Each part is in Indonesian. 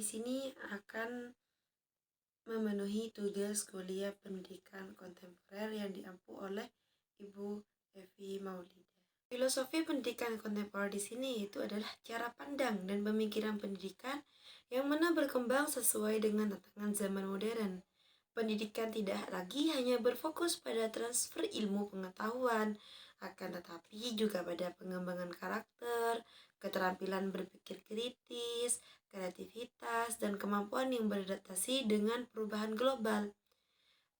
sini akan memenuhi tugas kuliah pendidikan kontemporer yang diampu oleh Ibu Evi Maulida. Filosofi pendidikan kontemporer di sini itu adalah cara pandang dan pemikiran pendidikan yang mana berkembang sesuai dengan tantangan zaman modern. Pendidikan tidak lagi hanya berfokus pada transfer ilmu pengetahuan, akan tetapi juga pada pengembangan karakter, keterampilan berpikir kritis, kreativitas, dan kemampuan yang beradaptasi dengan perubahan global.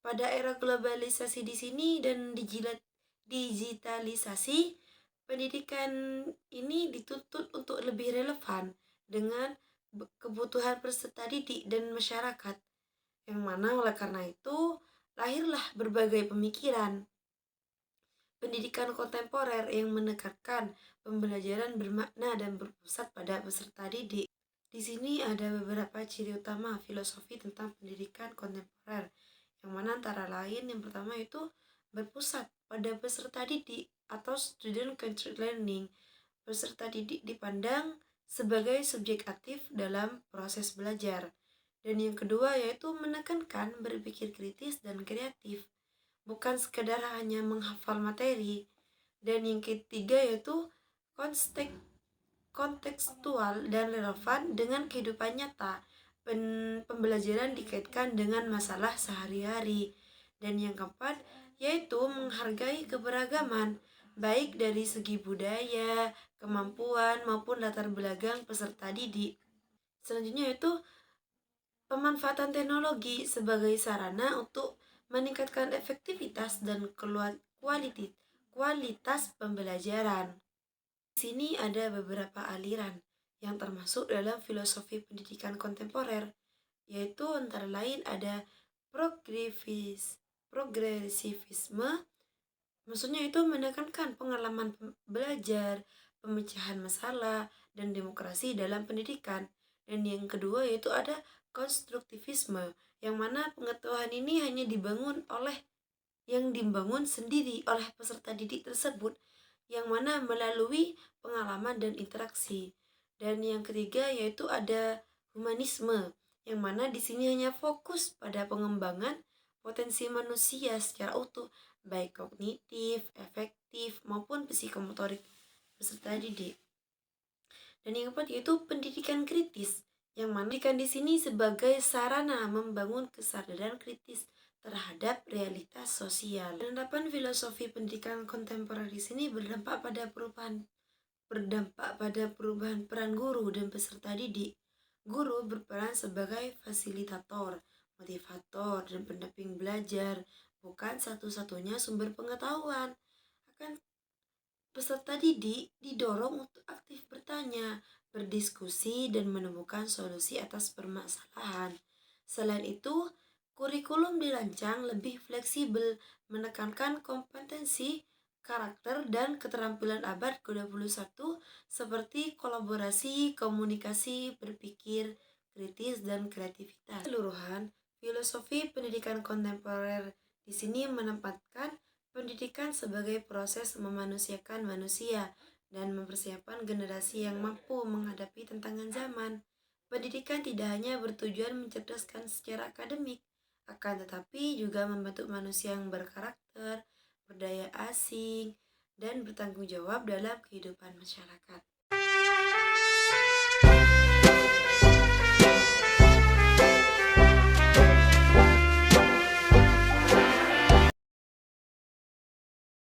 Pada era globalisasi di sini dan digitalisasi, pendidikan ini dituntut untuk lebih relevan dengan kebutuhan peserta didik dan masyarakat. Yang mana oleh karena itu lahirlah berbagai pemikiran pendidikan kontemporer yang menekankan pembelajaran bermakna dan berpusat pada peserta didik. Di sini ada beberapa ciri utama filosofi tentang pendidikan kontemporer, yang mana antara lain yang pertama itu berpusat pada peserta didik atau student-centered learning. Peserta didik dipandang sebagai subjek aktif dalam proses belajar. Dan yang kedua yaitu menekankan berpikir kritis dan kreatif, bukan sekedar hanya menghafal materi. Dan yang ketiga yaitu kontekstual dan relevan dengan kehidupan nyata. Pembelajaran dikaitkan dengan masalah sehari-hari. Dan yang keempat yaitu menghargai keberagaman, baik dari segi budaya, kemampuan, maupun latar belakang peserta didik. Selanjutnya yaitu pemanfaatan teknologi sebagai sarana untuk meningkatkan efektivitas dan kualitas pembelajaran. Di sini ada beberapa aliran yang termasuk dalam filosofi pendidikan kontemporer, yaitu antara lain ada progresivisme, maksudnya itu menekankan pengalaman belajar, pemecahan masalah, dan demokrasi dalam pendidikan. Dan yang kedua yaitu ada konstruktivisme, yang mana pengetahuan ini hanya dibangun sendiri oleh peserta didik tersebut, yang mana melalui pengalaman dan interaksi. Dan yang ketiga yaitu ada humanisme, yang mana di sini hanya fokus pada pengembangan potensi manusia secara utuh, baik kognitif, efektif, maupun psikomotorik peserta didik. Dan yang keempat yaitu pendidikan kritis, yang mana pendidikan di sini sebagai sarana membangun kesadaran kritis terhadap realitas sosial. Penerapan filosofi pendidikan kontemporer di sini berdampak pada perubahan peran guru dan peserta didik. Guru berperan sebagai fasilitator, motivator, dan pendamping belajar, bukan satu-satunya sumber pengetahuan. Akan peserta didik didorong untuk aktif bertanya, berdiskusi, dan menemukan solusi atas permasalahan. Selain itu, kurikulum dirancang lebih fleksibel, menekankan kompetensi, karakter, dan keterampilan abad ke-21 seperti kolaborasi, komunikasi, berpikir kritis, dan kreativitas. Keseluruhan, filosofi pendidikan kontemporer di sini menempatkan pendidikan sebagai proses memanusiakan manusia dan mempersiapkan generasi yang mampu menghadapi tantangan zaman. Pendidikan tidak hanya bertujuan mencerdaskan secara akademik, akan tetapi juga membentuk manusia yang berkarakter, berdaya asing, dan bertanggung jawab dalam kehidupan masyarakat.